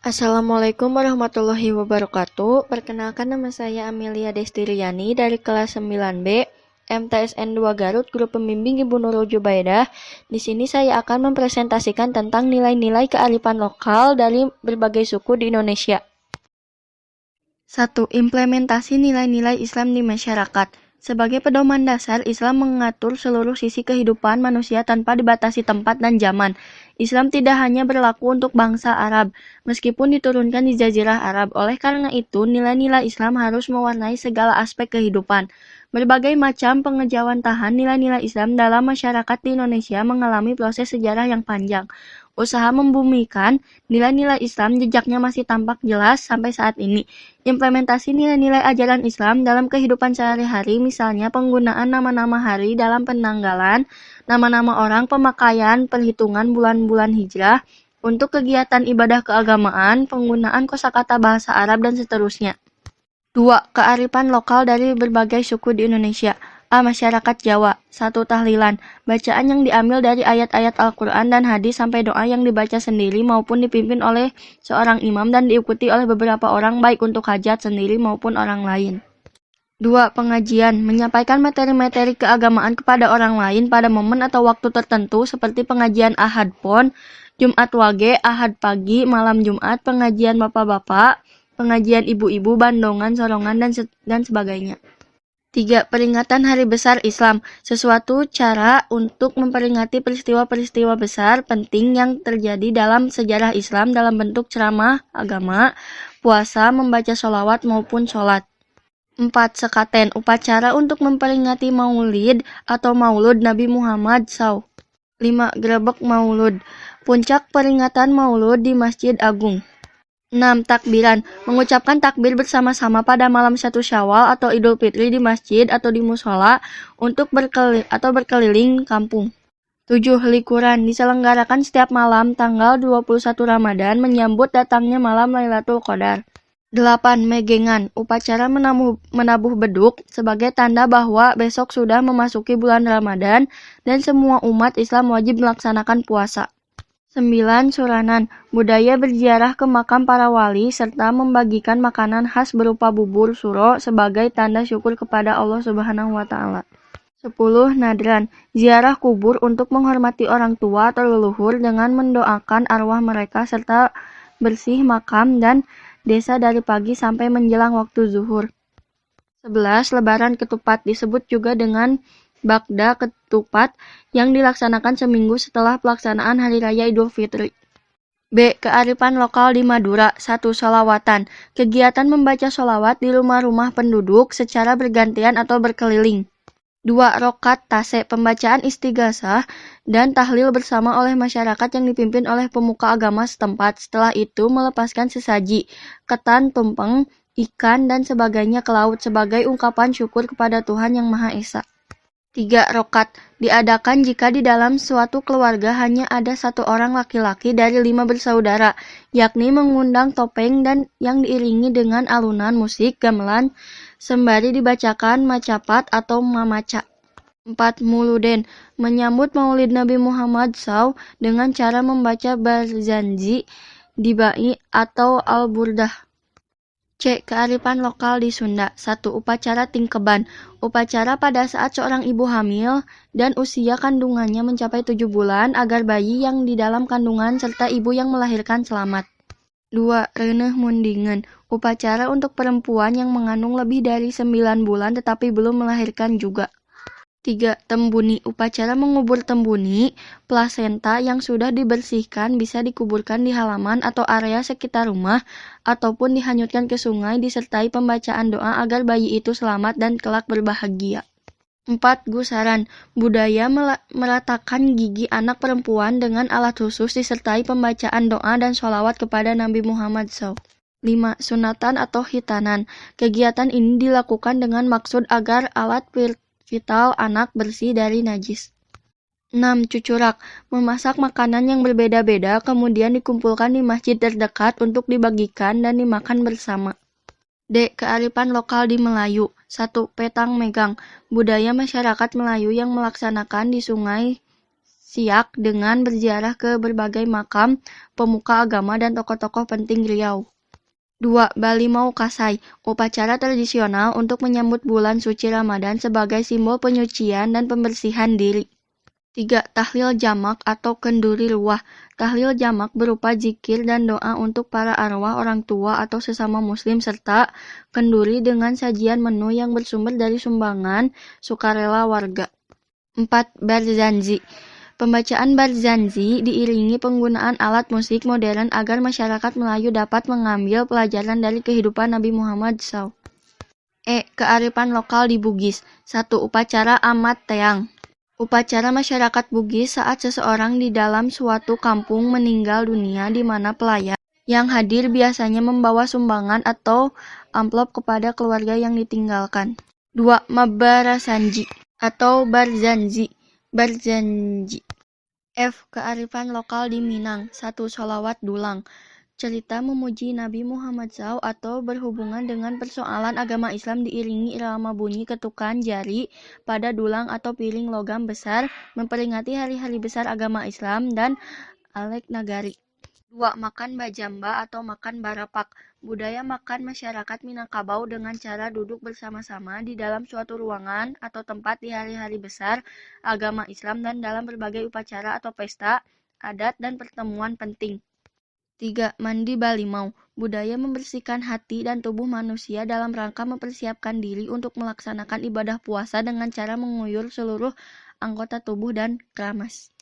Assalamualaikum warahmatullahi wabarakatuh. Perkenalkan, nama saya Amelia Destiriani dari kelas 9B MTSN 2 Garut, Grup Pembimbing Ibu Nurul Jubaidah. Di sini saya akan mempresentasikan tentang nilai-nilai kearifan lokal dari berbagai suku di Indonesia. 1. Implementasi nilai-nilai Islam di masyarakat. Sebagai pedoman dasar, Islam mengatur seluruh sisi kehidupan manusia tanpa dibatasi tempat dan zaman. Islam tidak hanya berlaku untuk bangsa Arab, meskipun diturunkan di Jazirah Arab. Oleh karena itu, nilai-nilai Islam harus mewarnai segala aspek kehidupan. Berbagai macam pengejawantahan nilai-nilai Islam dalam masyarakat di Indonesia mengalami proses sejarah yang panjang. Usaha membumikan nilai-nilai Islam jejaknya masih tampak jelas sampai saat ini. Implementasi nilai-nilai ajaran Islam dalam kehidupan sehari-hari, misalnya penggunaan nama-nama hari dalam penanggalan, nama-nama orang, pemakaian, perhitungan bulan-bulan hijrah, untuk kegiatan ibadah keagamaan, penggunaan kosakata bahasa Arab, dan seterusnya. 2. Kearifan lokal dari berbagai suku di Indonesia. A. Masyarakat Jawa. 1. Tahlilan. Bacaan yang diambil dari ayat-ayat Al-Quran dan hadis sampai doa yang dibaca sendiri maupun dipimpin oleh seorang imam dan diikuti oleh beberapa orang baik untuk hajat sendiri maupun orang lain. 2. Pengajian. Menyampaikan materi-materi keagamaan kepada orang lain pada momen atau waktu tertentu seperti pengajian Ahad Pon, Jumat Wage, Ahad Pagi, Malam Jumat, pengajian Bapak-Bapak, pengajian Ibu-Ibu, Bandongan, Sorongan, dan sebagainya. 3. Peringatan Hari Besar Islam. Sesuatu cara untuk memperingati peristiwa-peristiwa besar penting yang terjadi dalam sejarah Islam dalam bentuk ceramah agama, puasa, membaca sholawat maupun sholat. 4. Sekaten. Upacara untuk memperingati maulid atau maulud Nabi Muhammad SAW. 5. Grebek maulud. Puncak peringatan maulud di Masjid Agung. 6. Takbiran. Mengucapkan takbir bersama-sama pada malam 1 Syawal atau Idul Fitri di masjid atau di musola untuk berkeliling kampung. 7. Likuran. Diselenggarakan setiap malam tanggal 21 Ramadan menyambut datangnya malam Lailatul Qadar. 8. Megengan. Upacara menabuh beduk sebagai tanda bahwa besok sudah memasuki bulan Ramadan dan semua umat Islam wajib melaksanakan puasa. 9. Suranan. Budaya berziarah ke makam para wali serta membagikan makanan khas berupa bubur suro sebagai tanda syukur kepada Allah Subhanahu wa Ta'ala. 10. Nadran. Ziarah kubur untuk menghormati orang tua atau leluhur dengan mendoakan arwah mereka serta bersih makam dan desa dari pagi sampai menjelang waktu zuhur. 11. Lebaran ketupat. Disebut juga dengan Bagda ketupat yang dilaksanakan seminggu setelah pelaksanaan Hari Raya Idul Fitri. B. Kearifan lokal di Madura. 1. Sholawatan. Kegiatan membaca sholawat di rumah-rumah penduduk secara bergantian atau berkeliling. 2. Rokat tase. Pembacaan istighasah dan tahlil bersama oleh masyarakat yang dipimpin oleh pemuka agama setempat. Setelah itu melepaskan sesaji, ketan, tumpeng, ikan, dan sebagainya ke laut sebagai ungkapan syukur kepada Tuhan Yang Maha Esa. 3. Rokat. Diadakan jika di dalam suatu keluarga hanya ada satu orang laki-laki dari 5 bersaudara, yakni mengundang topeng dan yang diiringi dengan alunan musik gamelan sembari dibacakan macapat atau mamaca. 4. Muluden. Menyambut maulid Nabi Muhammad SAW dengan cara membaca Barzanji, Dibai, atau Al-Burdah. C. Kearifan lokal di Sunda. 1. Upacara tingkeban. Upacara pada saat seorang ibu hamil dan usia kandungannya mencapai 7 bulan agar bayi yang di dalam kandungan serta ibu yang melahirkan selamat. 2. Reuneuh mundingan. Upacara untuk perempuan yang mengandung lebih dari 9 bulan tetapi belum melahirkan juga. 3. Tembuni. Upacara mengubur tembuni, plasenta yang sudah dibersihkan bisa dikuburkan di halaman atau area sekitar rumah ataupun dihanyutkan ke sungai disertai pembacaan doa agar bayi itu selamat dan kelak berbahagia. 4. Gusaran. Budaya meratakan gigi anak perempuan dengan alat khusus disertai pembacaan doa dan sholawat kepada Nabi Muhammad SAW. 5. Sunatan atau hitanan. Kegiatan ini dilakukan dengan maksud agar alat vital anak bersih dari najis. 6. Cucurak. Memasak makanan yang berbeda-beda kemudian dikumpulkan di masjid terdekat untuk dibagikan dan dimakan bersama. D. Kearifan lokal di Melayu. 1. Petang megang. Budaya masyarakat Melayu yang melaksanakan di sungai Siak dengan berziarah ke berbagai makam pemuka agama dan tokoh-tokoh penting Riau. 2. Balimau Kasai, upacara tradisional untuk menyambut bulan suci Ramadan sebagai simbol penyucian dan pembersihan diri. 3. Tahlil jamak atau kenduri ruah. Tahlil jamak berupa zikir dan doa untuk para arwah orang tua atau sesama muslim serta kenduri dengan sajian menu yang bersumber dari sumbangan sukarela warga. 4. Barzanji. Pembacaan barzanji diiringi penggunaan alat musik modern agar masyarakat Melayu dapat mengambil pelajaran dari kehidupan Nabi Muhammad SAW. Kearifan lokal di Bugis. 1. Upacara Amat Teang. Upacara masyarakat Bugis saat seseorang di dalam suatu kampung meninggal dunia di mana pelayan yang hadir biasanya membawa sumbangan atau amplop kepada keluarga yang ditinggalkan. 2. Mabarasanji atau Barzanji. Kearifan lokal di Minang. 1. Sholawat dulang. Cerita memuji Nabi Muhammad SAW atau berhubungan dengan persoalan agama Islam diiringi irama bunyi ketukan jari pada dulang atau piring logam besar memperingati hari-hari besar agama Islam dan Alek Nagari. 2. Makan bajamba atau makan barapak. Budaya makan masyarakat Minangkabau dengan cara duduk bersama-sama di dalam suatu ruangan atau tempat di hari-hari besar agama Islam dan dalam berbagai upacara atau pesta, adat dan pertemuan penting. 3. Mandi Balimau. Budaya membersihkan hati dan tubuh manusia dalam rangka mempersiapkan diri untuk melaksanakan ibadah puasa dengan cara menguyur seluruh anggota tubuh dan keramas.